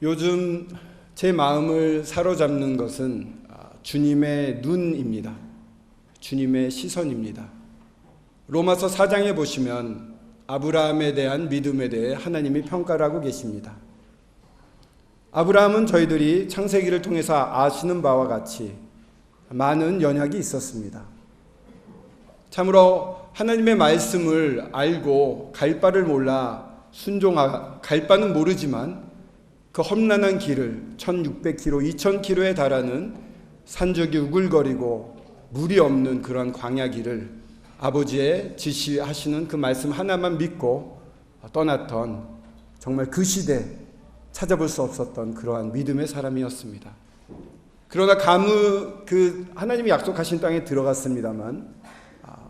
요즘 제 마음을 사로잡는 것은 주님의 눈입니다. 주님의 시선입니다. 로마서 4장에 보시면 아브라함에 대한 믿음에 대해 하나님이 평가를 하고 계십니다. 아브라함은 저희들이 창세기를 통해서 아시는 바와 같이 많은 연약이 있었습니다. 참으로 하나님의 말씀을 알고 갈 바를 몰라 갈 바는 모르지만 그 험난한 길을 1600km, 2000km에 달하는 산적이 우글거리고 물이 없는 그러한 광야 길을 아버지의 지시하시는 그 말씀 하나만 믿고 떠났던, 정말 그 시대 찾아볼 수 없었던 그러한 믿음의 사람이었습니다. 그러나 하나님이 약속하신 땅에 들어갔습니다만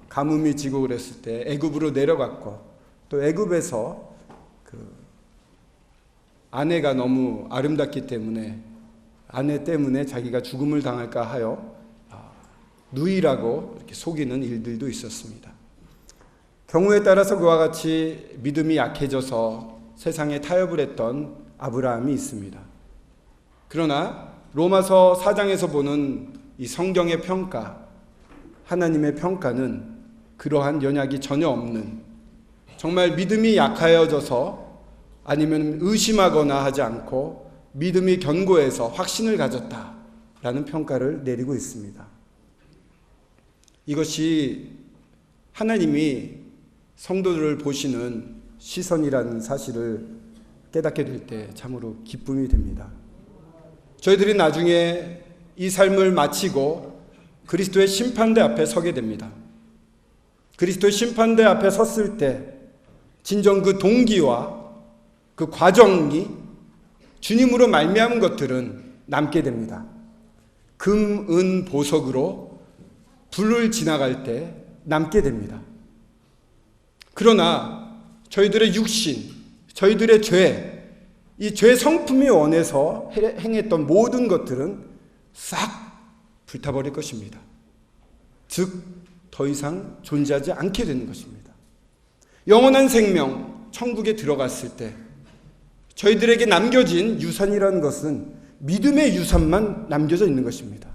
가뭄이 지고 그랬을 때 애굽으로 내려갔고, 또 애굽에서 아내가 너무 아름답기 때문에 아내 때문에 자기가 죽음을 당할까 하여 누이라고 이렇게 속이는 일들도 있었습니다. 경우에 따라서 그와 같이 믿음이 약해져서 세상에 타협을 했던 아브라함이 있습니다. 그러나 로마서 4장에서 보는 이 성경의 평가, 하나님의 평가는 그러한 연약이 전혀 없는, 정말 믿음이 약하여져서 아니면 의심하거나 하지 않고 믿음이 견고해서 확신을 가졌다라는 평가를 내리고 있습니다. 이것이 하나님이 성도들을 보시는 시선이라는 사실을 깨닫게 될 때 참으로 기쁨이 됩니다. 저희들이 나중에 이 삶을 마치고 그리스도의 심판대 앞에 서게 됩니다. 그리스도의 심판대 앞에 섰을 때 진정 그 동기와 그 과정이 주님으로 말미암은 것들은 남게 됩니다. 금, 은, 보석으로 불을 지나갈 때 남게 됩니다. 그러나 저희들의 육신, 저희들의 죄, 이 죄 성품이 원해서 행했던 모든 것들은 싹 불타버릴 것입니다. 즉 더 이상 존재하지 않게 되는 것입니다. 영원한 생명, 천국에 들어갔을 때 저희들에게 남겨진 유산이라는 것은 믿음의 유산만 남겨져 있는 것입니다.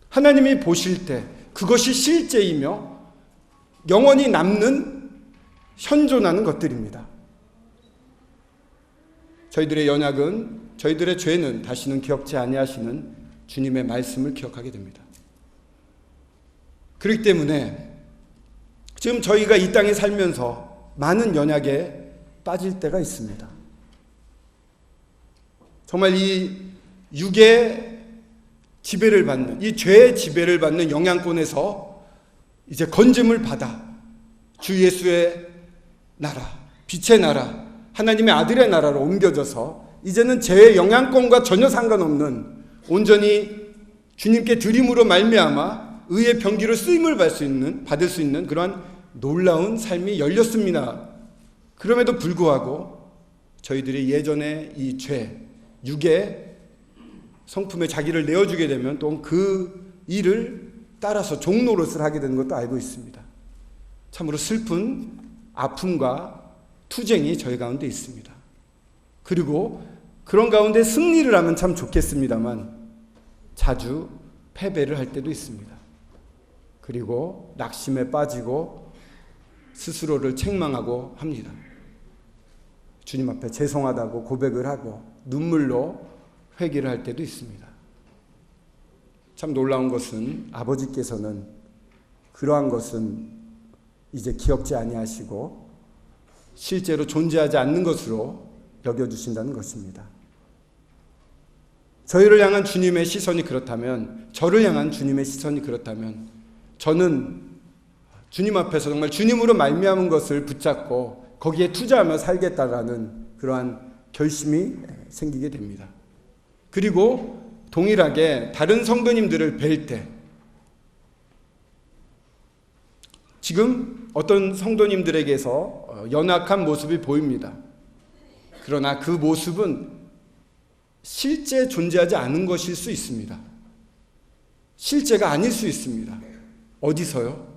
하나님이 보실 때 그것이 실제이며 영원히 남는, 현존하는 것들입니다. 저희들의 연약은, 저희들의 죄는 다시는 기억지 아니하시는 주님의 말씀을 기억하게 됩니다. 그렇기 때문에 지금 저희가 이 땅에 살면서 많은 연약에 빠질 때가 있습니다. 정말 이 육의 지배를 받는, 이 죄의 지배를 받는 영향권에서 이제 건짐을 받아 주 예수의 나라, 빛의 나라, 하나님의 아들의 나라로 옮겨져서 이제는 죄의 영향권과 전혀 상관없는 온전히 주님께 드림으로 말미암아 의의 병기로 쓰임을 받을 수 있는 그러한 놀라운 삶이 열렸습니다. 그럼에도 불구하고 저희들이 예전에 이 죄, 육의 성품에 자기를 내어주게 되면 또 그 일을 따라서 종노릇을 하게 되는 것도 알고 있습니다. 참으로 슬픈 아픔과 투쟁이 저희 가운데 있습니다. 그리고 그런 가운데 승리를 하면 참 좋겠습니다만 자주 패배를 할 때도 있습니다. 그리고 낙심에 빠지고 스스로를 책망하고 합니다. 주님 앞에 죄송하다고 고백을 하고 눈물로 회개를 할 때도 있습니다. 참 놀라운 것은 아버지께서는 그러한 것은 이제 기억지 아니하시고 실제로 존재하지 않는 것으로 여겨주신다는 것입니다. 저희를 향한 주님의 시선이 그렇다면, 저를 향한 주님의 시선이 그렇다면 저는 주님 앞에서 정말 주님으로 말미암은 것을 붙잡고 거기에 투자하며 살겠다라는 그러한 결심이 생기게 됩니다. 그리고 동일하게 다른 성도님들을 뵐 때 지금 어떤 성도님들에게서 연약한 모습이 보입니다. 그러나 그 모습은 실제 존재하지 않은 것일 수 있습니다. 실제가 아닐 수 있습니다. 어디서요?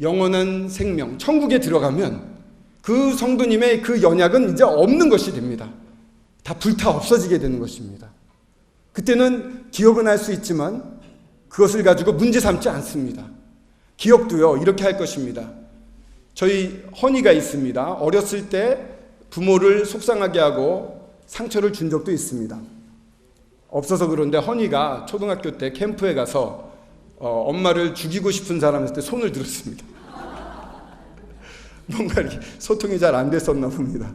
영원한 생명, 천국에 들어가면 그 성도님의 그 연약은 이제 없는 것이 됩니다. 다 불타 없어지게 되는 것입니다. 그때는 기억은 할 수 있지만 그것을 가지고 문제 삼지 않습니다. 기억도요, 이렇게 할 것입니다. 저희 허니가 있습니다. 어렸을 때 부모를 속상하게 하고 상처를 준 적도 있습니다. 없어서 그런데 허니가 초등학교 때 캠프에 가서 엄마를 죽이고 싶은 사람일 때 손을 들었습니다. 뭔가 이렇게 소통이 잘 안 됐었나 봅니다.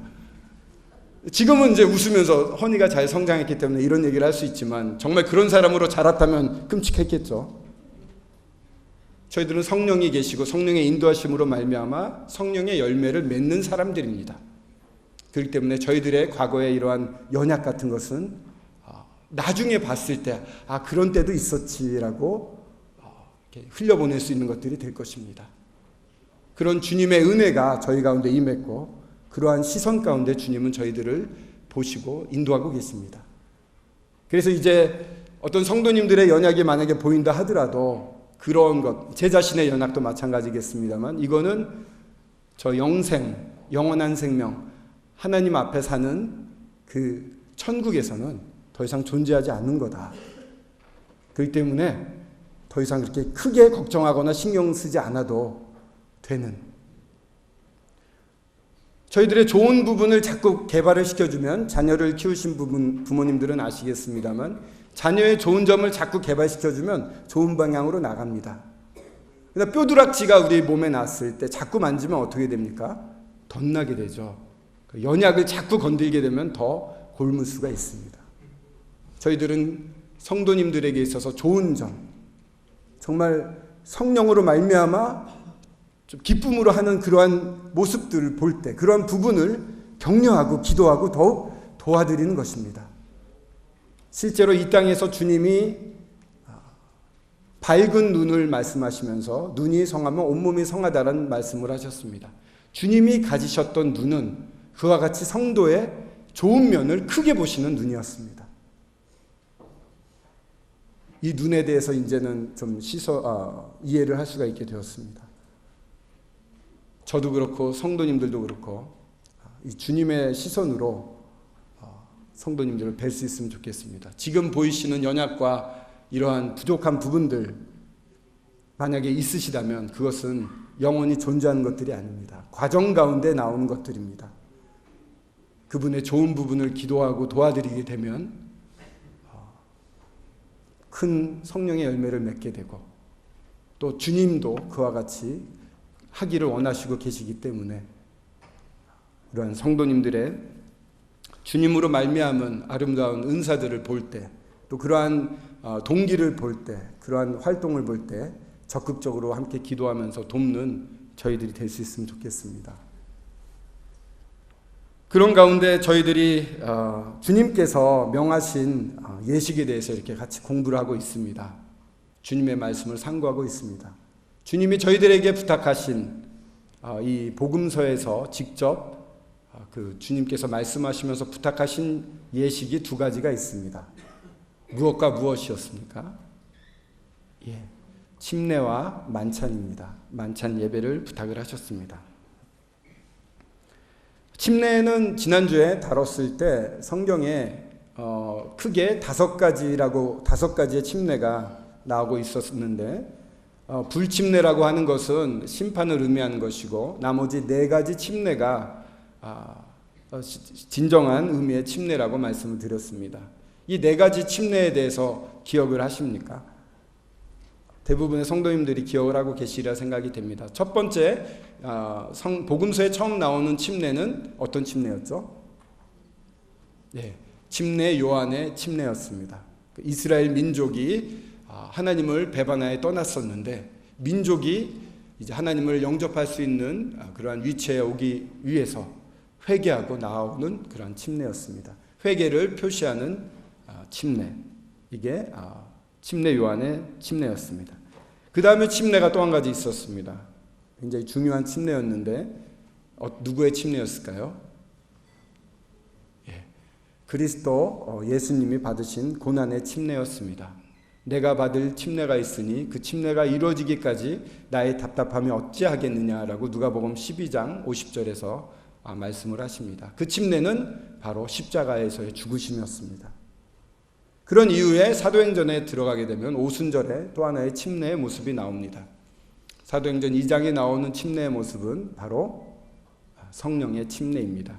지금은 이제 웃으면서 허니가 잘 성장했기 때문에 이런 얘기를 할 수 있지만 정말 그런 사람으로 자랐다면 끔찍했겠죠. 저희들은 성령이 계시고 성령의 인도하심으로 말미암아 성령의 열매를 맺는 사람들입니다. 그렇기 때문에 저희들의 과거의 이러한 연약 같은 것은 나중에 봤을 때 그런 때도 있었지라고 이렇게 흘려보낼 수 있는 것들이 될 것입니다. 그런 주님의 은혜가 저희 가운데 임했고 그러한 시선 가운데 주님은 저희들을 보시고 인도하고 계십니다. 그래서 이제 어떤 성도님들의 연약이 만약에 보인다 하더라도 그런 것, 제 자신의 연약도 마찬가지겠습니다만 이거는 저 영원한 생명, 하나님 앞에 사는 그 천국에서는 더 이상 존재하지 않는 거다. 그렇기 때문에 더 이상 그렇게 크게 걱정하거나 신경 쓰지 않아도 되는, 저희들의 좋은 부분을 자꾸 개발을 시켜주면 자녀를 키우신 부모님들은 아시겠습니다만 자녀의 좋은 점을 자꾸 개발시켜주면 좋은 방향으로 나갑니다. 그러나 뼈두락지가 우리 몸에 났을 때 자꾸 만지면 어떻게 됩니까? 덧나게 되죠. 연약을 자꾸 건들게 되면 더 곪을 수가 있습니다. 저희들은 성도님들에게 있어서 좋은 점, 정말 성령으로 말미암아 좀 기쁨으로 하는 그러한 모습들을 볼 때 그러한 부분을 격려하고 기도하고 더욱 도와드리는 것입니다. 실제로 이 땅에서 주님이 밝은 눈을 말씀하시면서 눈이 성하면 온몸이 성하다라는 말씀을 하셨습니다. 주님이 가지셨던 눈은 그와 같이 성도의 좋은 면을 크게 보시는 눈이었습니다. 이 눈에 대해서 이제는 좀 이해를 할 수가 있게 되었습니다. 저도 그렇고 성도님들도 그렇고 이 주님의 시선으로 성도님들을 뵐 수 있으면 좋겠습니다. 지금 보이시는 연약과 이러한 부족한 부분들 만약에 있으시다면 그것은 영원히 존재하는 것들이 아닙니다. 과정 가운데 나오는 것들입니다. 그분의 좋은 부분을 기도하고 도와드리게 되면 큰 성령의 열매를 맺게 되고 또 주님도 그와 같이 하기를 원하시고 계시기 때문에 이러한 성도님들의 주님으로 말미암은 아름다운 은사들을 볼 때, 또 그러한 동기를 볼 때, 그러한 활동을 볼 때 적극적으로 함께 기도하면서 돕는 저희들이 될 수 있으면 좋겠습니다. 그런 가운데 저희들이 주님께서 명하신 예식에 대해서 이렇게 같이 공부를 하고 있습니다. 주님의 말씀을 상고하고 있습니다. 주님이 저희들에게 부탁하신 이 복음서에서 직접 그 주님께서 말씀하시면서 부탁하신 예식이 두 가지가 있습니다. 무엇과 무엇이었습니까? 침례와 만찬입니다. 만찬 예배를 부탁을 하셨습니다. 침례는 지난주에 다뤘을 때 성경에 크게 5가지의 침례가 나오고 있었는데 불침례라고 하는 것은 심판을 의미하는 것이고 나머지 4가지 침례가 진정한 의미의 침례라고 말씀을 드렸습니다. 이 4가지 침례에 대해서 기억을 하십니까? 대부분의 성도님들이 기억을 하고 계시리라 생각이 됩니다. 첫 번째 복음서에 처음 나오는 침례는 어떤 침례였죠? 침례 요한의 침례였습니다. 이스라엘 민족이 하나님을 배반하여 떠났었는데 민족이 이제 하나님을 영접할 수 있는 그러한 위치에 오기 위해서 회개하고 나오는 그러한 침례였습니다. 회개를 표시하는 침례, 이게 침례 요한의 침례였습니다. 그 다음에 침례가 또 한 가지 있었습니다. 굉장히 중요한 침례였는데 누구의 침례였을까요? 그리스도 예수님이 받으신 고난의 침례였습니다. 내가 받을 침례가 있으니 그 침례가 이루어지기까지 나의 답답함이 어찌하겠느냐라고 누가복음 12장 50절에서 말씀을 하십니다. 그 침례는 바로 십자가에서의 죽으심이었습니다. 그런 이후에 사도행전에 들어가게 되면 오순절에 또 하나의 침례의 모습이 나옵니다. 사도행전 2장에 나오는 침례의 모습은 바로 성령의 침례입니다.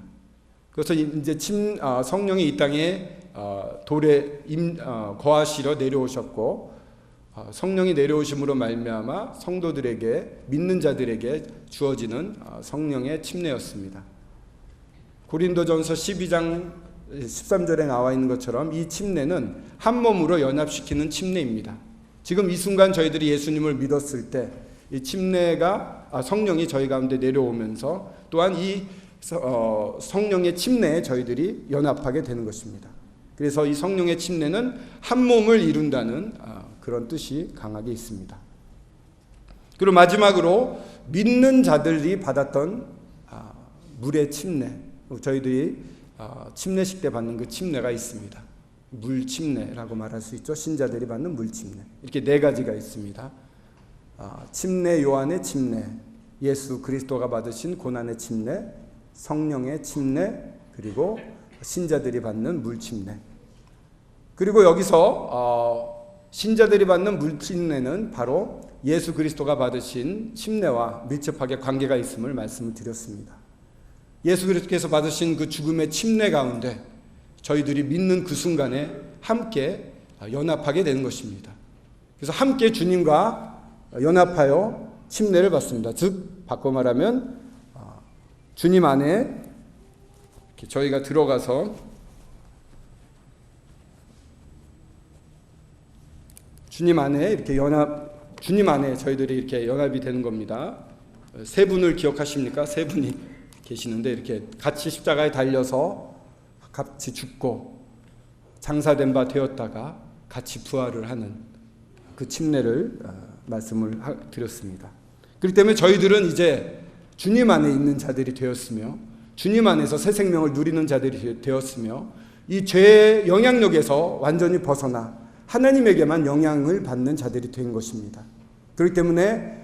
그래서 이제 성령이 이 땅에 돌에 거하시러 내려오셨고, 성령이 내려오심으로 말미암아 성도들에게, 믿는 자들에게 주어지는 성령의 침례였습니다. 고린도전서 12장 13절에 나와 있는 것처럼 이 침례는 한 몸으로 연합시키는 침례입니다. 지금 이 순간 저희들이 예수님을 믿었을 때 이 침례가, 성령이 저희 가운데 내려오면서 또한 이 성령의 침례에 저희들이 연합하게 되는 것입니다. 그래서 이 성령의 침례는 한 몸을 이룬다는 그런 뜻이 강하게 있습니다. 그리고 마지막으로 믿는 자들이 받았던 물의 침례, 저희들이 침례식 때 받는 그 침례가 있습니다. 물 침례라고 말할 수 있죠. 신자들이 받는 물 침례. 이렇게 네 가지가 있습니다. 침례 요한의 침례, 예수 그리스도가 받으신 고난의 침례, 성령의 침례, 그리고 신자들이 받는 물 침례. 그리고 여기서 신자들이 받는 물 침례는 바로 예수 그리스도가 받으신 침례와 밀접하게 관계가 있음을 말씀을 드렸습니다. 예수 그리스도께서 받으신 그 죽음의 침례 가운데 저희들이 믿는 그 순간에 함께 연합하게 되는 것입니다. 그래서 함께 주님과 연합하여 침례를 받습니다. 즉 바꿔 말하면 주님 안에 저희가 들어가서 주님 안에 이렇게 주님 안에 저희들이 이렇게 연합이 되는 겁니다. 세 분을 기억하십니까? 세 분이 계시는데 이렇게 같이 십자가에 달려서 같이 죽고 장사된 바 되었다가 같이 부활을 하는 그 침례를 말씀을 드렸습니다. 그렇기 때문에 저희들은 이제 주님 안에 있는 자들이 되었으며 주님 안에서 새 생명을 누리는 자들이 되었으며 이 죄의 영향력에서 완전히 벗어나 하나님에게만 영향을 받는 자들이 된 것입니다. 그렇기 때문에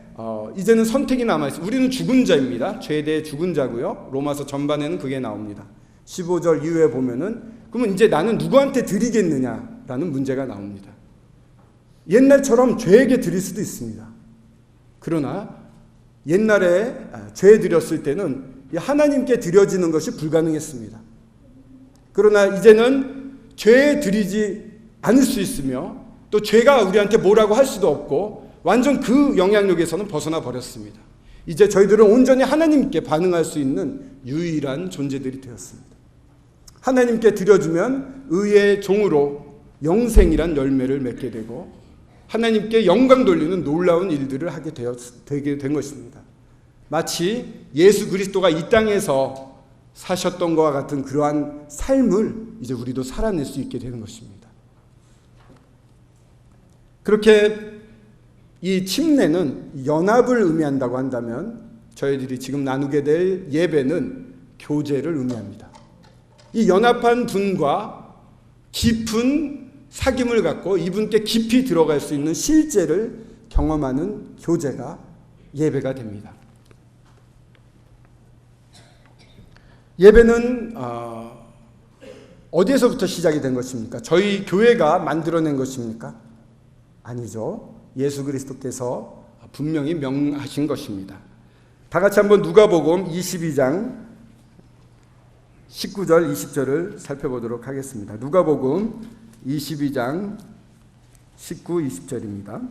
이제는 선택이 남아있어요. 우리는 죽은 자입니다. 죄에 대해 죽은 자고요. 로마서 전반에는 그게 나옵니다. 15절 이후에 보면은 그러면 이제 나는 누구한테 드리겠느냐라는 문제가 나옵니다. 옛날처럼 죄에게 드릴 수도 있습니다. 그러나 옛날에 죄에 드렸을 때는 하나님께 드려지는 것이 불가능했습니다. 그러나 이제는 죄에 드리지 않을 수 있으며 또 죄가 우리한테 뭐라고 할 수도 없고 완전 그 영향력에서는 벗어나 버렸습니다. 이제 저희들은 온전히 하나님께 반응할 수 있는 유일한 존재들이 되었습니다. 하나님께 드려주면 의의 종으로 영생이란 열매를 맺게 되고 하나님께 영광 돌리는 놀라운 일들을 되게 된 것입니다. 마치 예수 그리스도가 이 땅에서 사셨던 것과 같은 그러한 삶을 이제 우리도 살아낼 수 있게 되는 것입니다. 그렇게 이 침례는 연합을 의미한다고 한다면 저희들이 지금 나누게 될 예배는 교제를 의미합니다. 이 연합한 분과 깊은 사귐을 갖고 이분께 깊이 들어갈 수 있는 실제를 경험하는 교제가 예배가 됩니다. 예배는 어디에서부터 시작이 된 것입니까? 저희 교회가 만들어낸 것입니까? 아니죠. 예수 그리스도께서 분명히 명하신 것입니다. 다 같이 한번 누가복음 22장 19절 20절을 살펴보도록 하겠습니다. 누가복음 22장 19, 20절입니다.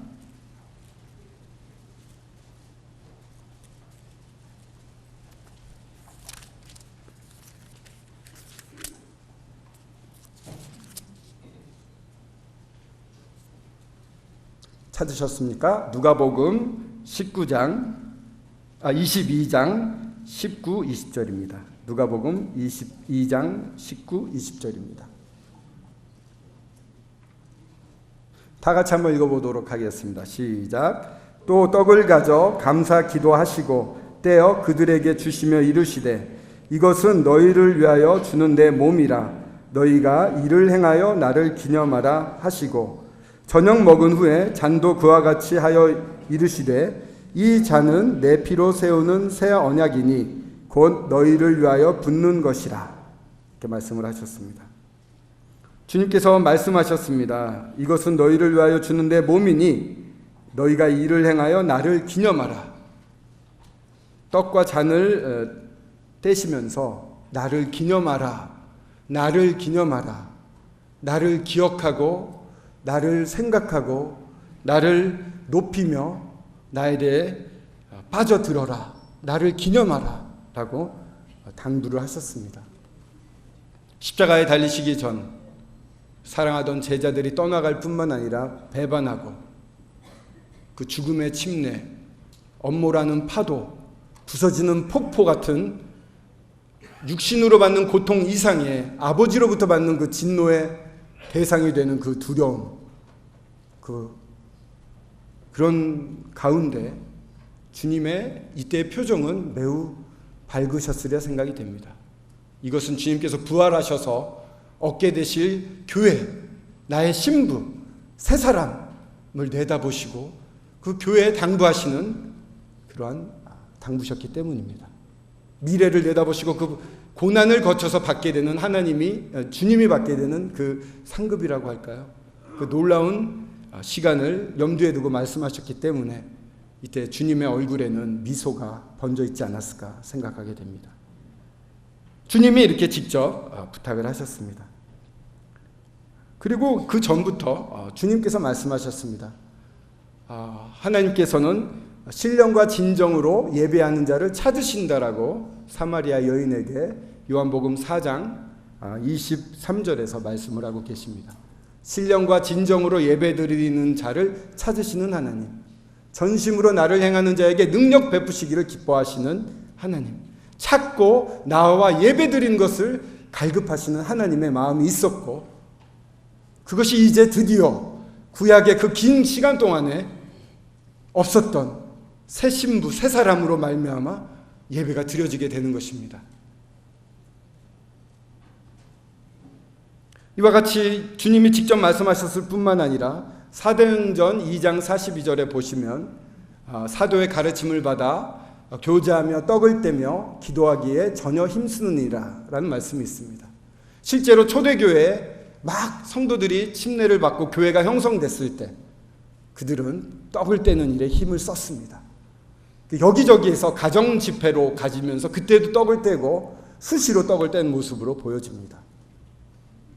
찾으셨습니까? 누가복음 22장 19, 20절입니다. 누가복음 22장 19, 20절입니다. 다 같이 한번 읽어보도록 하겠습니다. 시작. 또 떡을 가져 감사 기도하시고 떼어 그들에게 주시며 이르시되 이것은 너희를 위하여 주는 내 몸이라 너희가 이를 행하여 나를 기념하라 하시고 저녁 먹은 후에 잔도 그와 같이 하여 이르시되 이 잔은 내 피로 세우는 새 언약이니 곧 너희를 위하여 붓는 것이라. 이렇게 말씀을 하셨습니다. 주님께서 말씀하셨습니다. 이것은 너희를 위하여 주는 내 몸이니 너희가 이를 행하여 나를 기념하라. 떡과 잔을 떼시면서 나를 기념하라. 나를 기념하라. 나를 기억하고 나를 생각하고 나를 높이며 나에 대해 빠져들어라. 나를 기념하라. 라고 당부를 하셨습니다. 십자가에 달리시기 전 사랑하던 제자들이 떠나갈 뿐만 아니라 배반하고 그 죽음의 침례, 엄몰하는 파도, 부서지는 폭포 같은 육신으로 받는 고통 이상의 아버지로부터 받는 그 진노의 대상이 되는 그 두려움, 그런 가운데 주님의 이때의 표정은 매우 밝으셨으리라 생각이 됩니다. 이것은 주님께서 부활하셔서 얻게 되실 교회, 나의 신부, 새 사람을 내다보시고 그 교회에 당부하시는 그러한 당부셨기 때문입니다. 미래를 내다보시고 그 고난을 거쳐서 받게 되는 주님이 받게 되는 그 상급이라고 할까요? 그 놀라운 시간을 염두에 두고 말씀하셨기 때문에 이때 주님의 얼굴에는 미소가 번져 있지 않았을까 생각하게 됩니다. 주님이 이렇게 직접 부탁을 하셨습니다. 그리고 그 전부터 주님께서 말씀하셨습니다. 하나님께서는 신령과 진정으로 예배하는 자를 찾으신다라고 사마리아 여인에게 요한복음 4장 23절에서 말씀을 하고 계십니다. 신령과 진정으로 예배드리는 자를 찾으시는 하나님, 전심으로 나를 행하는 자에게 능력 베푸시기를 기뻐하시는 하나님, 찾고 나와 예배드리는 것을 갈급하시는 하나님의 마음이 있었고, 그것이 이제 드디어 구약의 그 긴 시간 동안에 없었던 새 신부, 새 사람으로 말미암아 예배가 드려지게 되는 것입니다. 이와 같이 주님이 직접 말씀하셨을 뿐만 아니라 사도행전 2장 42절에 보시면 사도의 가르침을 받아 교제하며 떡을 떼며 기도하기에 전혀 힘쓰느니라 라는 말씀이 있습니다. 실제로 초대교회에 막 성도들이 침례를 받고 교회가 형성됐을 때 그들은 떡을 떼는 일에 힘을 썼습니다. 여기저기에서 가정 집회로 가지면서 그때도 떡을 떼고 수시로 떡을 뗀 모습으로 보여집니다.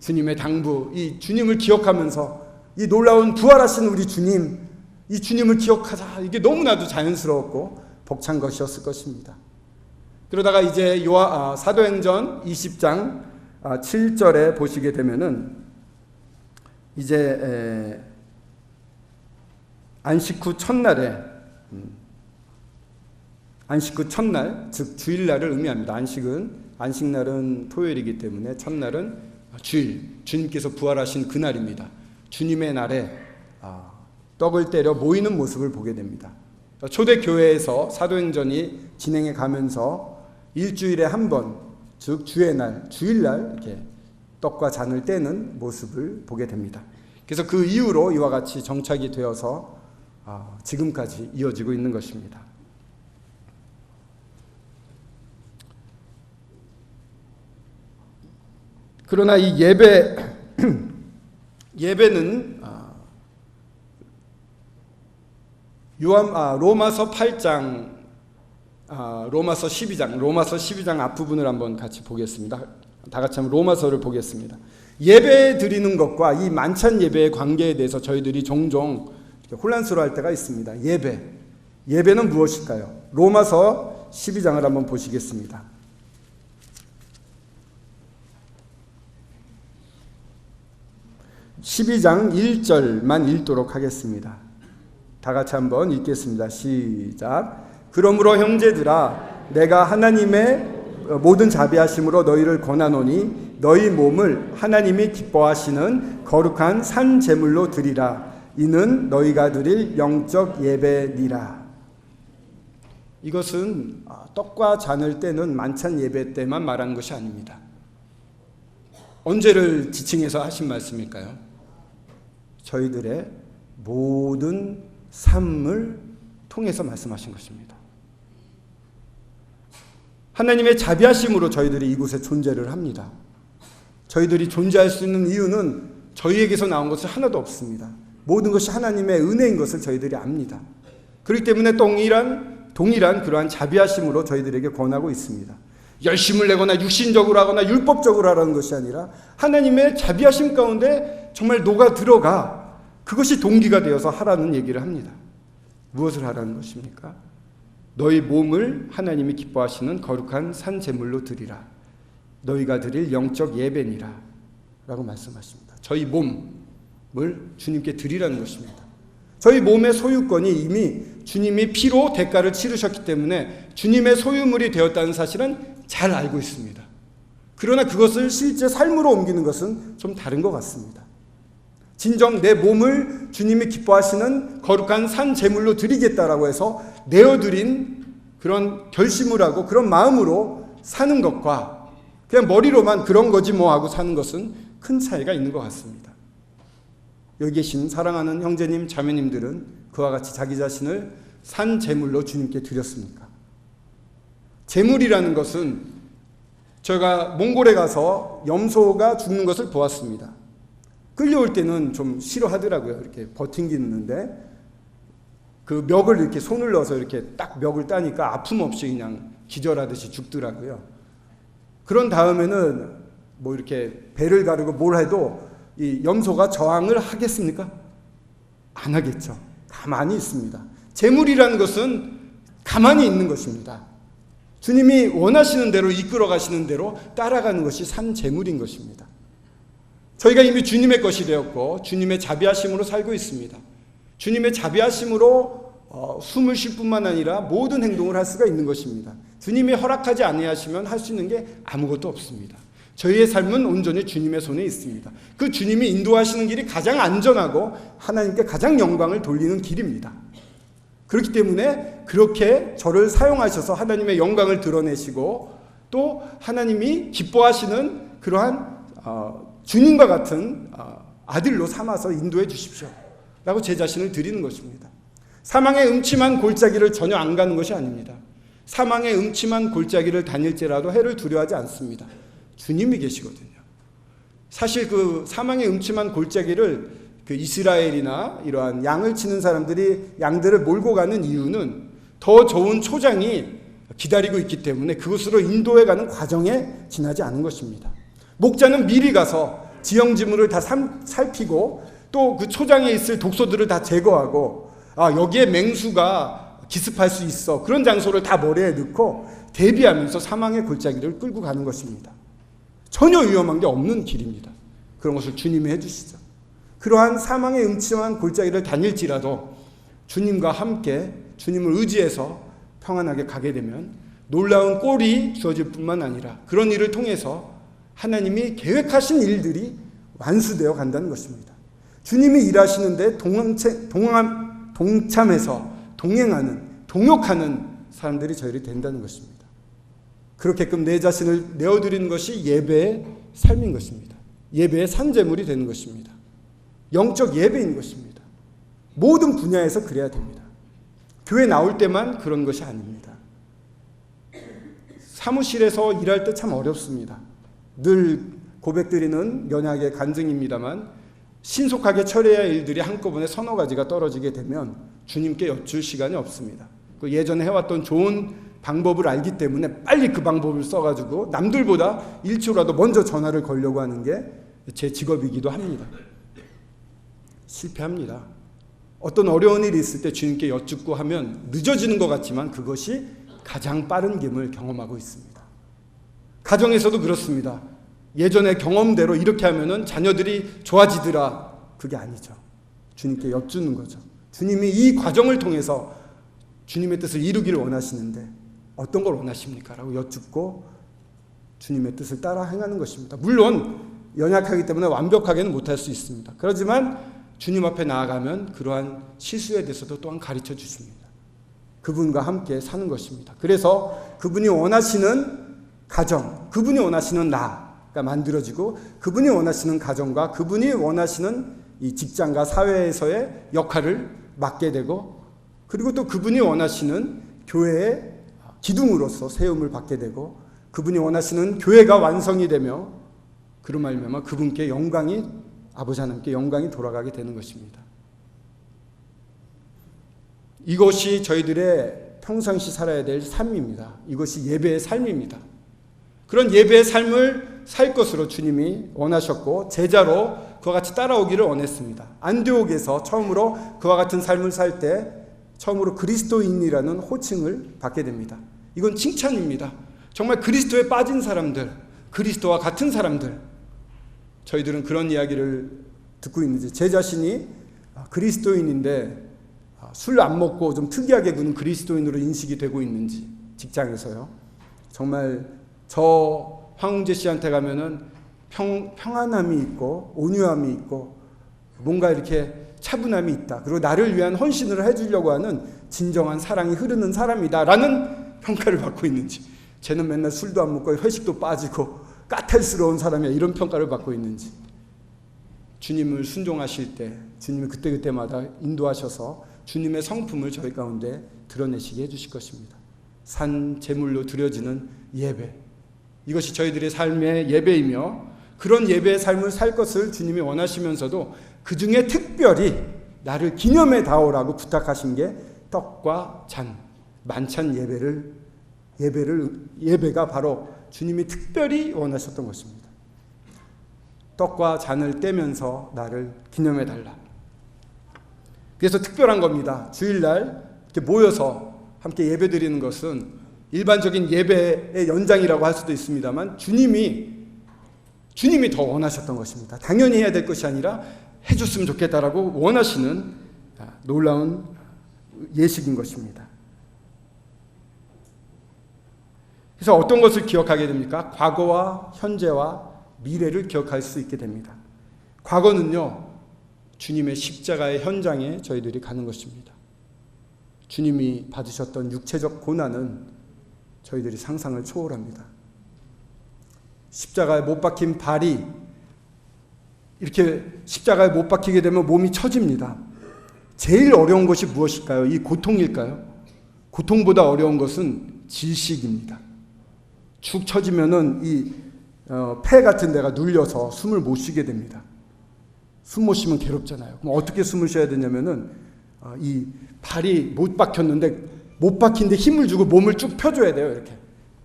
주님의 당부, 이 주님을 기억하면서 이 놀라운 부활하신 우리 주님, 이 주님을 기억하자, 이게 너무나도 자연스러웠고 벅찬 것이었을 것입니다. 그러다가 이제 사도행전 20장 7절에 보시게 되면은 이제 안식 후 첫날, 즉 주일날을 의미합니다. 안식날은 토요일이기 때문에 첫날은 주일, 주님께서 부활하신 그날입니다. 주님의 날에 떡을 때려 모이는 모습을 보게 됩니다. 초대교회에서 사도행전이 진행해 가면서 일주일에 한 번, 즉 주일날 이렇게 떡과 잔을 떼는 모습을 보게 됩니다. 그래서 그 이후로 이와 같이 정착이 되어서 지금까지 이어지고 있는 것입니다. 그러나 이 예배는 로마서 8장, 로마서 12장 앞부분을 한번 같이 보겠습니다. 다 같이 한번 로마서를 보겠습니다. 예배 드리는 것과 이 만찬 예배의 관계에 대해서 저희들이 종종 혼란스러워할 때가 있습니다. 예배는 무엇일까요? 로마서 12장을 한번 보시겠습니다. 12장 1절만 읽도록 하겠습니다. 다 같이 한번 읽겠습니다. 시작. 그러므로 형제들아, 내가 하나님의 모든 자비하심으로 너희를 권하노니 너희 몸을 하나님이 기뻐하시는 거룩한 산 제물로 드리라. 이는 너희가 드릴 영적 예배니라. 이것은 떡과 잔을 떼는 만찬 예배 때만 말하는 것이 아닙니다. 언제를 지칭해서 하신 말씀일까요? 저희들의 모든 삶을 통해서 말씀하신 것입니다. 하나님의 자비하심으로 저희들이 이곳에 존재를 합니다. 저희들이 존재할 수 있는 이유는 저희에게서 나온 것은 하나도 없습니다. 모든 것이 하나님의 은혜인 것을 저희들이 압니다. 그렇기 때문에 동일한 그러한 자비하심으로 저희들에게 권하고 있습니다. 열심을 내거나 육신적으로 하거나 율법적으로 하라는 것이 아니라 하나님의 자비하심 가운데 정말 녹아 들어가 그것이 동기가 되어서 하라는 얘기를 합니다. 무엇을 하라는 것입니까? 너희 몸을 하나님이 기뻐하시는 거룩한 산 제물로 드리라. 너희가 드릴 영적 예배니라 라고 말씀하십니다. 저희 몸을 주님께 드리라는 것입니다. 저희 몸의 소유권이 이미 주님이 피로 대가를 치르셨기 때문에 주님의 소유물이 되었다는 사실은 잘 알고 있습니다. 그러나 그것을 실제 삶으로 옮기는 것은 좀 다른 것 같습니다. 진정 내 몸을 주님이 기뻐하시는 거룩한 산 제물로 드리겠다라고 해서 내어드린 그런 결심을 하고 그런 마음으로 사는 것과 그냥 머리로만 그런 거지 뭐 하고 사는 것은 큰 차이가 있는 것 같습니다. 여기 계신 사랑하는 형제님, 자매님들은 그와 같이 자기 자신을 산 제물로 주님께 드렸습니까? 제물이라는 것은 제가 몽골에 가서 염소가 죽는 것을 보았습니다. 끌려올 때는 좀 싫어하더라고요. 이렇게 버팅기는데 그 멱을 이렇게 손을 넣어서 이렇게 딱 멱을 따니까 아픔 없이 그냥 기절하듯이 죽더라고요. 그런 다음에는 뭐 이렇게 배를 가르고 뭘 해도 이 염소가 저항을 하겠습니까? 안 하겠죠. 가만히 있습니다. 제물이라는 것은 가만히 있는 것입니다. 주님이 원하시는 대로 이끌어 가시는 대로 따라가는 것이 산 제물인 것입니다. 저희가 이미 주님의 것이 되었고 주님의 자비하심으로 살고 있습니다. 주님의 자비하심으로 숨을 쉴 뿐만 아니라 모든 행동을 할 수가 있는 것입니다. 주님이 허락하지 아니하시면 할 수 있는 게 아무것도 없습니다. 저희의 삶은 온전히 주님의 손에 있습니다. 그 주님이 인도하시는 길이 가장 안전하고 하나님께 가장 영광을 돌리는 길입니다. 그렇기 때문에 그렇게 저를 사용하셔서 하나님의 영광을 드러내시고 또 하나님이 기뻐하시는 그러한 주님과 같은 아들로 삼아서 인도해 주십시오 라고 제 자신을 드리는 것입니다. 사망의 음침한 골짜기를 전혀 안 가는 것이 아닙니다. 사망의 음침한 골짜기를 다닐지라도 해를 두려워하지 않습니다. 주님이 계시거든요. 사실 그 사망의 음침한 골짜기를 그 이스라엘이나 이러한 양을 치는 사람들이 양들을 몰고 가는 이유는 더 좋은 초장이 기다리고 있기 때문에 그곳으로 인도해가는 과정에 지나지 않은 것입니다. 목자는 미리 가서 지형지물을 다 살피고 또 그 초장에 있을 독소들을 다 제거하고 여기에 맹수가 기습할 수 있어 그런 장소를 다 머리에 넣고 대비하면서 사망의 골짜기를 끌고 가는 것입니다. 전혀 위험한 게 없는 길입니다. 그런 것을 주님이 해주시죠. 그러한 사망의 음침한 골짜기를 다닐지라도 주님과 함께 주님을 의지해서 평안하게 가게 되면 놀라운 꼴이 주어질 뿐만 아니라 그런 일을 통해서 하나님이 계획하신 일들이 완수되어 간다는 것입니다. 주님이 일하시는데 동참해서 동행하는, 동역하는 사람들이 저희들이 된다는 것입니다. 그렇게끔 내 자신을 내어드리는 것이 예배의 삶인 것입니다. 예배의 산제물이 되는 것입니다. 영적 예배인 것입니다. 모든 분야에서 그래야 됩니다. 교회 나올 때만 그런 것이 아닙니다. 사무실에서 일할 때 참 어렵습니다. 늘 고백드리는 연약의 간증입니다만 신속하게 처리해야 할 일들이 한꺼번에 서너 가지가 떨어지게 되면 주님께 여쭐 시간이 없습니다. 그 예전에 해왔던 좋은 방법을 알기 때문에 빨리 그 방법을 써가지고 남들보다 1초라도 먼저 전화를 걸려고 하는 게 제 직업이기도 합니다. 실패합니다. 어떤 어려운 일이 있을 때 주님께 여쭙고 하면 늦어지는 것 같지만 그것이 가장 빠른 김을 경험하고 있습니다. 가정에서도 그렇습니다. 예전의 경험대로 이렇게 하면은 자녀들이 좋아지더라. 그게 아니죠. 주님께 여쭙는 거죠. 주님이 이 과정을 통해서 주님의 뜻을 이루기를 원하시는데 어떤 걸 원하십니까? 라고 여쭙고 주님의 뜻을 따라 행하는 것입니다. 물론 연약하기 때문에 완벽하게는 못할 수 있습니다. 그렇지만 주님 앞에 나아가면 그러한 실수에 대해서도 또한 가르쳐 주십니다. 그분과 함께 사는 것입니다. 그래서 그분이 원하시는 가정, 그분이 원하시는 나가 만들어지고 그분이 원하시는 가정과 그분이 원하시는 이 직장과 사회에서의 역할을 맡게 되고 그리고 또 그분이 원하시는 교회의 기둥으로서 세움을 받게 되고 그분이 원하시는 교회가 완성이 되며 그로 말미암아 그분께 영광이, 아버지 하나님께 영광이 돌아가게 되는 것입니다. 이것이 저희들의 평상시 살아야 될 삶입니다. 이것이 예배의 삶입니다. 그런 예배의 삶을 살 것으로 주님이 원하셨고 제자로 그와 같이 따라오기를 원했습니다. 안디옥에서 처음으로 그와 같은 삶을 살 때 처음으로 그리스도인이라는 호칭을 받게 됩니다. 이건 칭찬입니다. 정말 그리스도에 빠진 사람들, 그리스도와 같은 사람들, 저희들은 그런 이야기를 듣고 있는지, 제 자신이 그리스도인인데 술 안 먹고 좀 특이하게 구는 그리스도인으로 인식이 되고 있는지, 직장에서요. 정말 저 황웅재 씨한테 가면은 평안함이 있고 온유함이 있고 뭔가 이렇게 차분함이 있다. 그리고 나를 위한 헌신을 해주려고 하는 진정한 사랑이 흐르는 사람이다라는 평가를 받고 있는지, 쟤는 맨날 술도 안 먹고 회식도 빠지고 까탈스러운 사람이야, 이런 평가를 받고 있는지, 주님을 순종하실 때 주님이 그때그때마다 인도하셔서 주님의 성품을 저희 가운데 드러내시게 해주실 것입니다. 산 제물로 드려지는 예배, 이것이 저희들의 삶의 예배이며 그런 예배의 삶을 살 것을 주님이 원하시면서도 그 중에 특별히 나를 기념해 다오라고 부탁하신 게 떡과 잔, 만찬 예배가 바로 주님이 특별히 원하셨던 것입니다. 떡과 잔을 떼면서 나를 기념해 달라. 그래서 특별한 겁니다. 주일날 이렇게 모여서 함께 예배 드리는 것은 일반적인 예배의 연장이라고 할 수도 있습니다만 주님이 더 원하셨던 것입니다. 당연히 해야 될 것이 아니라 해줬으면 좋겠다라고 원하시는 놀라운 예식인 것입니다. 그래서 어떤 것을 기억하게 됩니까? 과거와 현재와 미래를 기억할 수 있게 됩니다. 과거는요, 주님의 십자가의 현장에 저희들이 가는 것입니다. 주님이 받으셨던 육체적 고난은 저희들이 상상을 초월합니다. 십자가에 못 박힌 발이 이렇게 십자가에 못 박히게 되면 몸이 처집니다. 제일 어려운 것이 무엇일까요? 이 고통일까요? 고통보다 어려운 것은 질식입니다. 축 처지면은 이 폐 같은 데가 눌려서 숨을 못 쉬게 됩니다. 숨 못 쉬면 괴롭잖아요. 그럼 어떻게 숨을 쉬어야 되냐면은 이 발이 못 박혔는데 못 박힌데 힘을 주고 몸을 쭉 펴줘야 돼요. 이렇게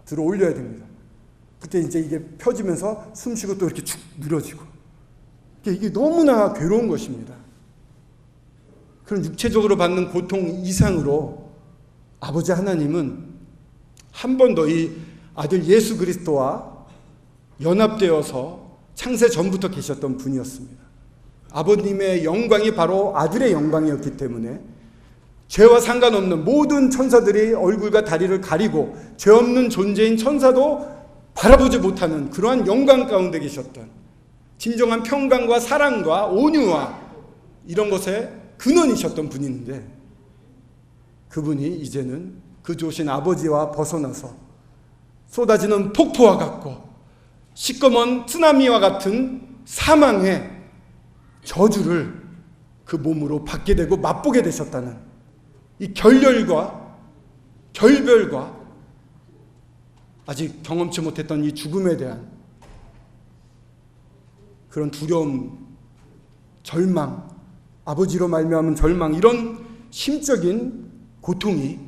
들어 올려야 됩니다. 그때 이제 이게 펴지면서 숨 쉬고 또 이렇게 축 늘어지고, 이게 너무나 괴로운 것입니다. 그런 육체적으로 받는 고통 이상으로 아버지 하나님은 한 번 더 이 아들 예수 그리스도와 연합되어서 창세 전부터 계셨던 분이었습니다. 아버님의 영광이 바로 아들의 영광이었기 때문에 죄와 상관없는 모든 천사들이 얼굴과 다리를 가리고 죄 없는 존재인 천사도 바라보지 못하는 그러한 영광 가운데 계셨던, 진정한 평강과 사랑과 온유와 이런 것에 근원이셨던 분인데, 그분이 이제는 그 좋으신 아버지와 벗어나서 쏟아지는 폭포와 같고 시꺼먼 쓰나미와 같은 사망의 저주를 그 몸으로 받게 되고 맛보게 되셨다는 이 결별과 아직 경험치 못했던 이 죽음에 대한 그런 두려움, 절망, 아버지로 말미암은 절망, 이런 심적인 고통이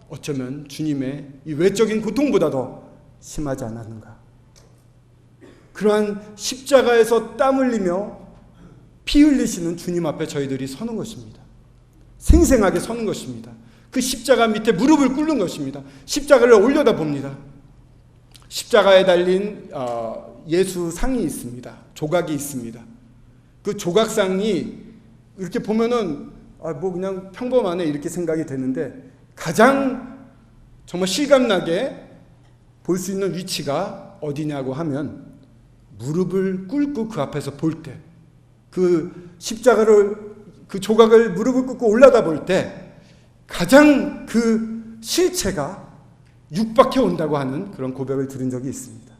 어쩌면 주님의 이 외적인 고통보다 더 심하지 않았는가. 그러한 십자가에서 땀 흘리며 피 흘리시는 주님 앞에 저희들이 서는 것입니다. 생생하게 서는 것입니다. 그 십자가 밑에 무릎을 꿇는 것입니다. 십자가를 올려다 봅니다. 십자가에 달린 예수 상이 있습니다. 조각이 있습니다. 그 조각상이 이렇게 보면은 뭐 그냥 평범하네 이렇게 생각이 되는데, 가장 정말 실감나게 볼 수 있는 위치가 어디냐고 하면 무릎을 꿇고 그 앞에서 볼 때, 그 십자가를, 그 조각을 무릎을 꿇고 올라다 볼 때 가장 그 실체가 육박해 온다고 하는 그런 고백을 들은 적이 있습니다.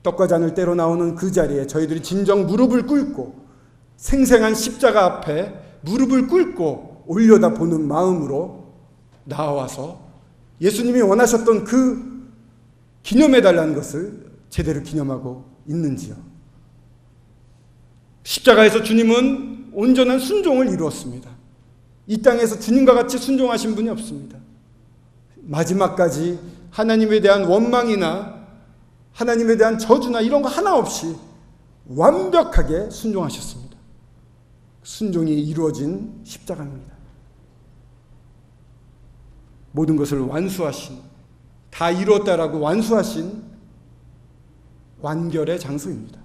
떡과 잔을 떼러 나오는 그 자리에 저희들이 진정 무릎을 꿇고 생생한 십자가 앞에 무릎을 꿇고 올려다 보는 마음으로 나와서 예수님이 원하셨던 그 기념해달라는 것을 제대로 기념하고 있는지요? 십자가에서 주님은 온전한 순종을 이루었습니다. 이 땅에서 주님과 같이 순종하신 분이 없습니다. 마지막까지 하나님에 대한 원망이나 하나님에 대한 저주나 이런 거 하나 없이 완벽하게 순종하셨습니다. 순종이 이루어진 십자가입니다. 모든 것을 완수하신, 다 이루었다라고 완수하신 완결의 장소입니다.